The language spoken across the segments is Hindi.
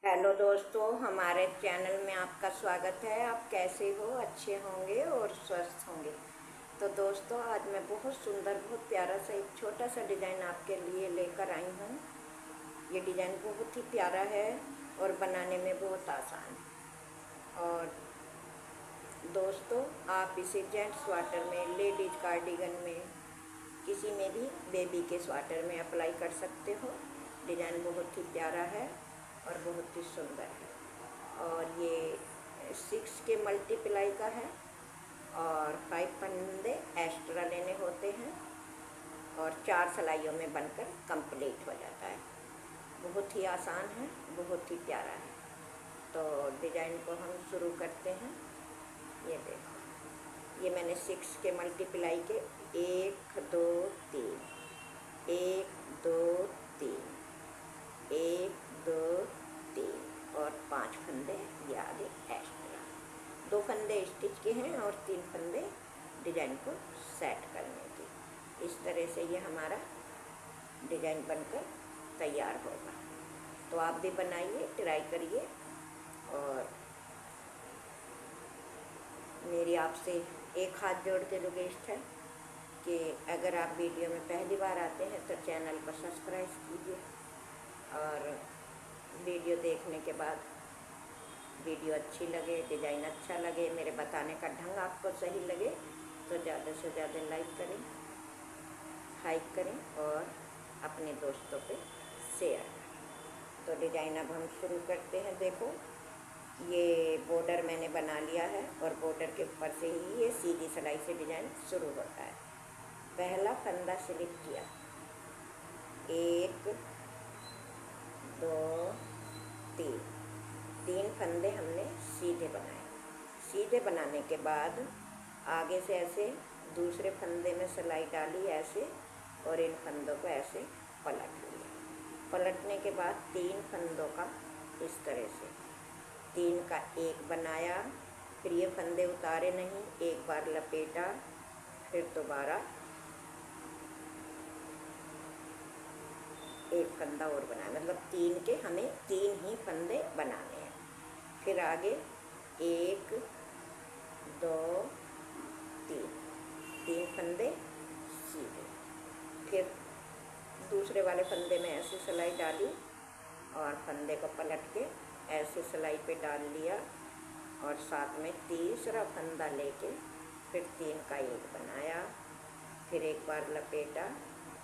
हेलो दोस्तों, हमारे चैनल में आपका स्वागत है। आप कैसे हो? अच्छे होंगे और स्वस्थ होंगे। तो दोस्तों, आज मैं बहुत सुंदर, बहुत प्यारा सा एक छोटा सा डिज़ाइन आपके लिए लेकर आई हूँ। ये डिज़ाइन बहुत ही प्यारा है और बनाने में बहुत आसान है। और दोस्तों, आप इसे जेंट्स स्वेटर में, लेडीज कार्डिगन में, किसी में भी बेबी के स्वेटर में अप्लाई कर सकते हो। डिज़ाइन बहुत ही प्यारा है और बहुत ही सुंदर है। और ये 6 के मल्टीप्लाई का है और 5 फंदे एक्स्ट्रा लेने होते हैं और 4 सिलाइयों में बनकर कंप्लीट हो जाता है। बहुत ही आसान है, बहुत ही प्यारा है। तो डिज़ाइन को हम शुरू करते हैं। ये देखो, ये मैंने 6 के मल्टीप्लाई के 1 2 3, 1 2 3, 1 2 3 और 5 फंदे ये आगे एक्स्ट्रा। 2 फंदे स्टिच के हैं और 3 फंदे डिजाइन को सेट करने की। इस तरह से ये हमारा डिजाइन बनकर तैयार होगा। तो आप भी बनाइए, ट्राई करिए। और मेरी आपसे एक हाथ जोड़ के रिक्वेस्ट है कि अगर आप वीडियो में पहली बार आते हैं तो चैनल को सब्सक्राइब कीजिए। और वीडियो देखने के बाद वीडियो अच्छी लगे, डिज़ाइन अच्छा लगे, मेरे बताने का ढंग आपको सही लगे तो ज़्यादा से ज़्यादा लाइक करें, हाइक करें और अपने दोस्तों पे शेयर करें। तो डिज़ाइन अब हम शुरू करते हैं। देखो, ये बॉर्डर मैंने बना लिया है और बॉर्डर के ऊपर से ही ये सीधी सिलाई से डिज़ाइन शुरू होता है। पहला फंदा सिलेक्ट किया, 1 2 3, 3 फंदे हमने सीधे बनाए। सीधे बनाने के बाद आगे से ऐसे दूसरे फंदे में सिलाई डाली ऐसे और इन फंदों को ऐसे पलट लिया। पलटने के बाद 3 फंदों का इस तरह से 3 का एक बनाया। फिर ये फंदे उतारे नहीं, एक बार लपेटा, फिर दोबारा एक फंदा और बनाया। मतलब 3 के हमें 3 ही फंदे बनाने हैं। फिर आगे 1 2 3, 3 फंदे सीधे। फिर दूसरे वाले फंदे में ऐसे सिलाई डाली और फंदे को पलट के ऐसे सिलाई पे डाल लिया और साथ में तीसरा फंदा लेके फिर 3 का एक बनाया। फिर एक बार लपेटा,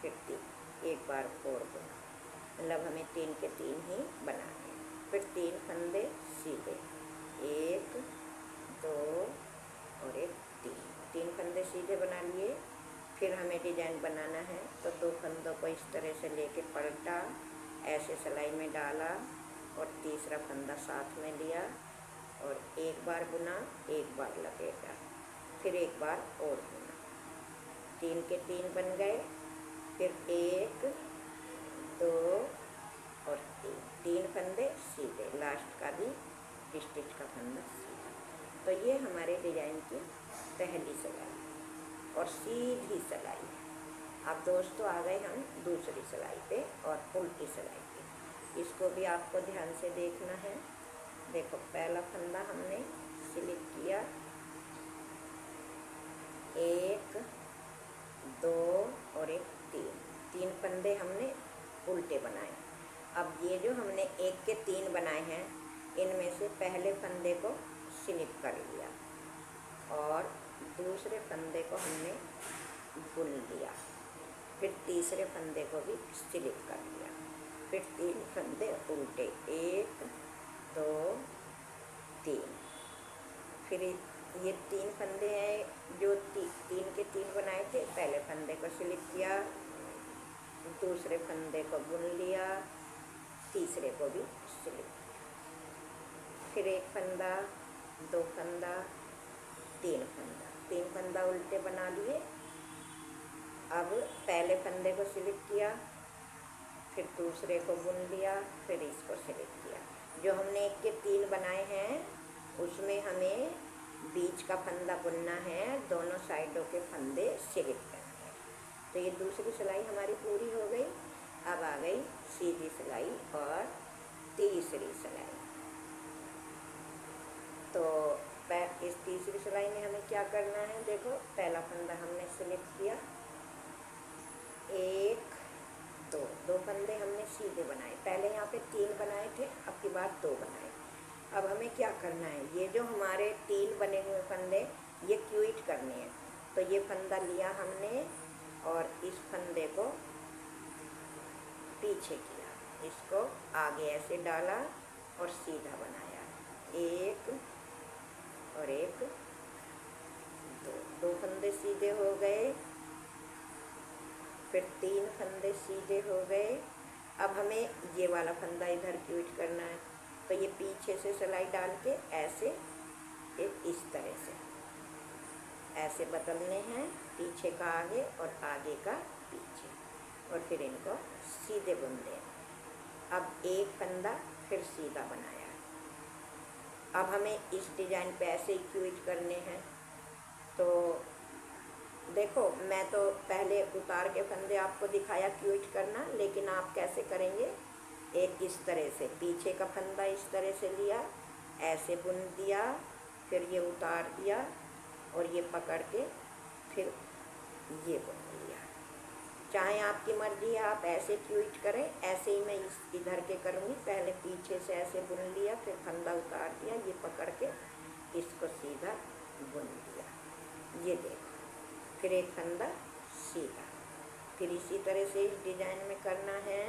फिर 3, एक बार और बुना। मतलब हमें 3 के 3 ही बनाने हैं। फिर 3 फंदे सीधे, 1 2 और एक 3 फंदे सीधे बना लिए। फिर हमें डिजाइन बनाना है तो 2 फंदों को इस तरह से लेके पलटा, ऐसे सिलाई में डाला और तीसरा फंदा साथ में लिया और एक बार बुना, एक बार लपेटा, फिर एक बार और बुना। 3 के 3 बन गए। फिर 1 2 और 3 फंदे सीधे, लास्ट का भी स्टिच का फंदा सीधा। तो ये हमारे डिजाइन की पहली सिलाई और सीधी सिलाई है। अब दोस्तों आ गए हम दूसरी सिलाई पे और उल्टी सिलाई पे। इसको भी आपको ध्यान से देखना है। देखो, पहला फंदा हमने सिलेक्ट किया, 1 2 और एक 3 फंदे हमने उल्टे बनाए। अब ये जो हमने 1 के 3 बनाए हैं, इनमें से पहले फंदे को स्लिप कर लिया और दूसरे फंदे को हमने बुन लिया। फिर तीसरे फंदे को भी स्लिप कर लिया। फिर 3 फंदे उल्टे, 1 2 3। फिर ये 3 फंदे हैं जो 3 के 3 बनाए थे। पहले फंदे को स्लिप किया, दूसरे फंदे को बुन लिया, तीसरे को भी स्लिप किया। फिर एक फंदा, 2 फंदा, 3 फंदा उल्टे बना लिए। अब पहले फंदे को स्लिप किया, फिर दूसरे को बुन लिया, फिर इसको स्लिप किया। जो हमने 1 के 3 बनाए हैं उसमें हमें बीच का फंदा बुनना है, दोनों साइडों के फंदे स्लिप करने हैं। तो ये दूसरी सिलाई हमारी पूरी हो गई। अब आ गई सीधी सिलाई और तीसरी तीसरी सिलाई। तो इस तीसरी सिलाई में हमें क्या करना है, देखो पहला फंदा हमने सिलेक्ट किया, एक दो फंदे हमने सीधे बनाए, पहले यहाँ पे 3 बनाए थे, अब की बार 2 बनाए। अब हमें क्या करना है, ये जो हमारे 3 बने हुए फंदे ये क्विट करने हैं। तो ये फंदा लिया हमने और इस फंदे को पीछे किया, इसको आगे ऐसे डाला और सीधा बनाया, एक और एक, दो फंदे सीधे हो गए, फिर 3 फंदे सीधे हो गए। अब हमें ये वाला फंदा इधर क्विट करना है, तो ये पीछे से सिलाई डाल के ऐसे इस तरह से ऐसे बदलने हैं, पीछे का आगे और आगे का पीछे, और फिर इनको सीधे बुन दें। अब एक फंदा फिर सीधा बनाया। अब हमें इस डिज़ाइन पे ऐसे ही क्विट करने हैं। तो देखो मैं तो पहले उतार के फंदे आपको दिखाया क्विट करना, लेकिन आप कैसे करेंगे, एक इस तरह से पीछे का फंदा इस तरह से लिया, ऐसे बुन दिया, फिर ये उतार दिया और ये पकड़ के फिर ये बुन लिया। चाहे आपकी मर्जी है, आप ऐसे क्विट करें, ऐसे ही मैं इधर के करूँगी। पहले पीछे से ऐसे बुन लिया, फिर फंदा उतार दिया, ये पकड़ के इसको सीधा बुन दिया, ये देखो, फिर एक फंदा सीधा। फिर इसी तरह से इस डिज़ाइन में करना है,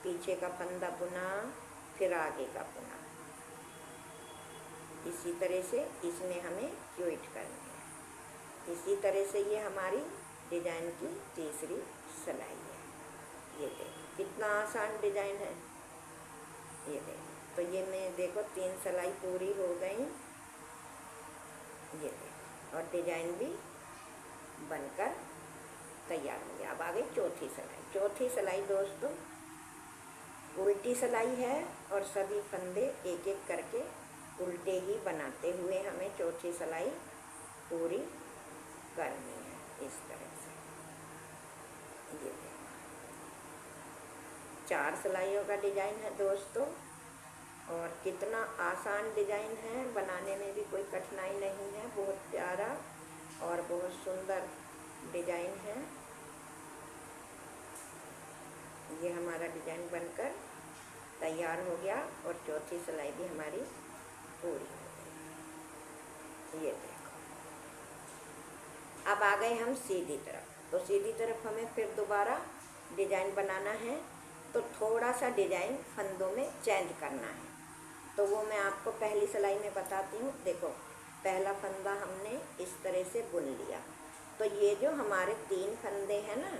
पीछे का फंदा बुना, फिर आगे का बुना, इसी तरह से इसमें हमें क्विट करनी है। इसी तरह से ये हमारी डिज़ाइन की तीसरी सिलाई है। ये देखो कितना आसान डिज़ाइन है, ये देखो। तो ये मैं देखो 3 सिलाई पूरी हो गई, ये देखो, और डिज़ाइन भी बनकर तैयार हो गया। अब आ गई चौथी सिलाई। चौथी सिलाई दोस्तों उल्टी सिलाई है और सभी फंदे एक एक करके उल्टे ही बनाते हुए हमें चौथी सिलाई पूरी करनी है, इस तरह से। ये देखो 4 सिलाइयों का डिज़ाइन है दोस्तों, और कितना आसान डिज़ाइन है, बनाने में भी कोई कठिनाई नहीं है, बहुत प्यारा और बहुत सुंदर डिज़ाइन है। ये हमारा डिज़ाइन बनकर तैयार हो गया और चौथी सिलाई भी हमारी पूरी हो गई। ये देखो अब आ गए हम सीधी तरफ। तो सीधी तरफ हमें फिर दोबारा डिज़ाइन बनाना है, तो थोड़ा सा डिज़ाइन फंदों में चेंज करना है। तो वो मैं आपको पहली सिलाई में बताती हूँ। देखो पहला फंदा हमने इस तरह से बुन लिया, तो ये जो हमारे 3 फंदे हैं ना,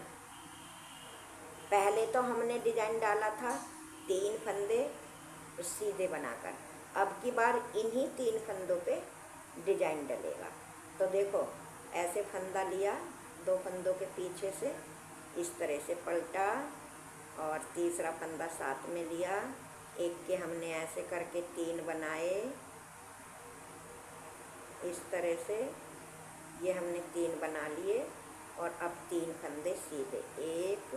पहले तो हमने डिज़ाइन डाला था 3 फंदे सीधे बनाकर, अब की बार इन्हीं 3 फंदों पे डिज़ाइन डलेगा। तो देखो ऐसे फंदा लिया, 2 फंदों के पीछे से इस तरह से पलटा और तीसरा फंदा साथ में लिया, एक के हमने ऐसे करके 3 बनाए, इस तरह से ये हमने 3 बना लिए, और अब 3 फंदे सीधे, 1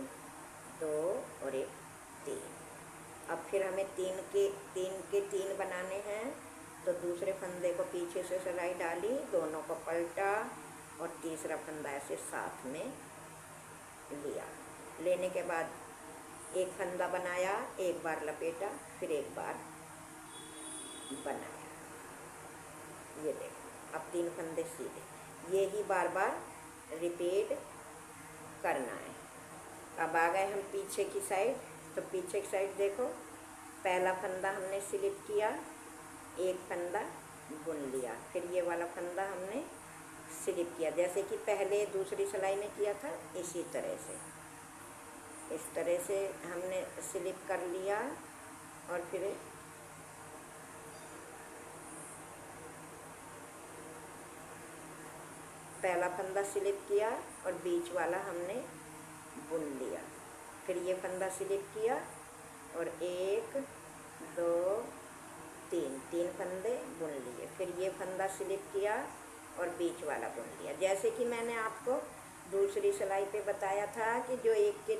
2 और 1 3। अब फिर हमें 3 बनाने हैं, तो दूसरे फंदे को पीछे से सिलाई डाली, दोनों को पलटा और तीसरा फंदा ऐसे साथ में लिया। लेने के बाद एक फंदा बनाया, एक बार लपेटा, फिर एक बार बनाया। ये देखो अब 3 फंदे सीधे, ये ही बार बार रिपीट करना है। अब आ गए हम पीछे की साइड। तो पीछे की साइड देखो पहला फंदा हमने स्लिप किया, एक फंदा बुन लिया, फिर ये वाला फंदा हमने स्लिप किया, जैसे कि पहले दूसरी सिलाई में किया था, इसी तरह से इस तरह से हमने स्लिप कर लिया, और फिर पहला फंदा स्लिप किया और बीच वाला हमने बुन लिया, फिर ये फंदा स्लिप किया और 1 2 3 फंदे बुन लिए, फिर ये फंदा स्लिप किया और बीच वाला बुन लिया। जैसे कि मैंने आपको दूसरी सिलाई पे बताया था कि जो एक के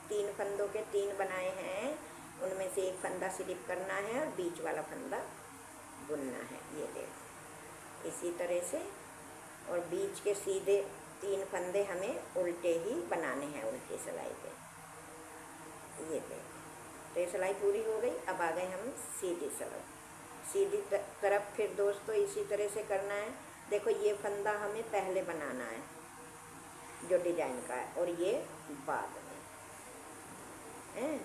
3 फंदों के 3 बनाए हैं, उनमें से एक फंदा स्लिप करना है और बीच वाला फंदा बुनना है। ये देखो इसी तरह से, और बीच के सीधे 3 फंदे हमें उल्टे ही बनाने हैं, उल्टी सिलाई पे। ये देखो, तो ये सिलाई पूरी हो गई। अब आ गए हम सीधी तरफ। फिर दोस्तों इसी तरह से करना है। देखो ये फंदा हमें पहले बनाना है जो डिजाइन का है, और ये बाद में है।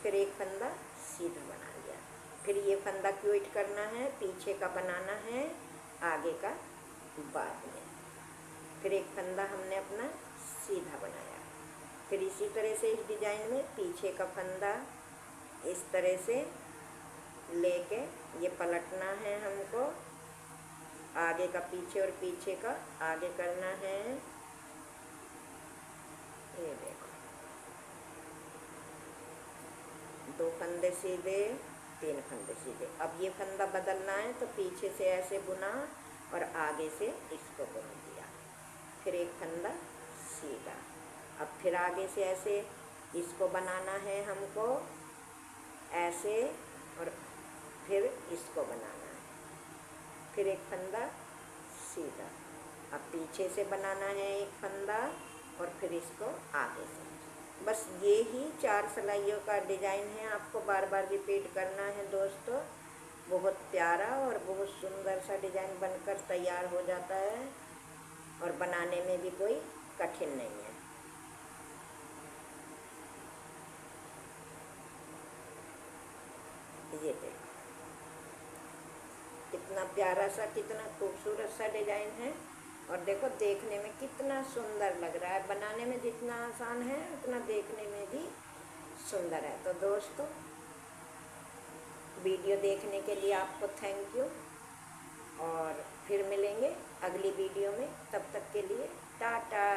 फिर एक फंदा सीधा बना लिया। फिर ये फंदा क्विट करना है, पीछे का बनाना है, आगे का बाद में। फिर एक फंदा हमने अपना सीधा बनाया। फिर इसी तरह से इस डिजाइन में पीछे का फंदा इस तरह से लेके ये पलटना है हमको, आगे का पीछे और पीछे का आगे करना है। ये देखो 2 फंदे सीधे, 3 फंदे सीधे। अब ये फंदा बदलना है तो पीछे से ऐसे बुना और आगे से इसको बुन दिया। फिर एक फंदा सीधा। अब फिर आगे से ऐसे इसको बनाना है हमको ऐसे, और फिर इसको बनाना है। फिर एक फंदा सीधा। अब पीछे से बनाना है एक फंदा और फिर इसको आगे से। बस ये ही 4 सिलाइयों का डिजाइन है। आपको बार बार रिपीट करना है दोस्तों। बहुत प्यारा और बहुत सुंदर सा डिजाइन बनकर तैयार हो जाता है, और बनाने में भी कोई कठिन नहीं है। ये देखो कितना प्यारा सा, कितना खूबसूरत सा डिजाइन है। और देखो देखने में कितना सुंदर लग रहा है। बनाने में जितना आसान है उतना देखने में भी सुंदर है। तो दोस्तों वीडियो देखने के लिए आपको थैंक यू, और फिर मिलेंगे अगली वीडियो में। तब तक के लिए टाटा।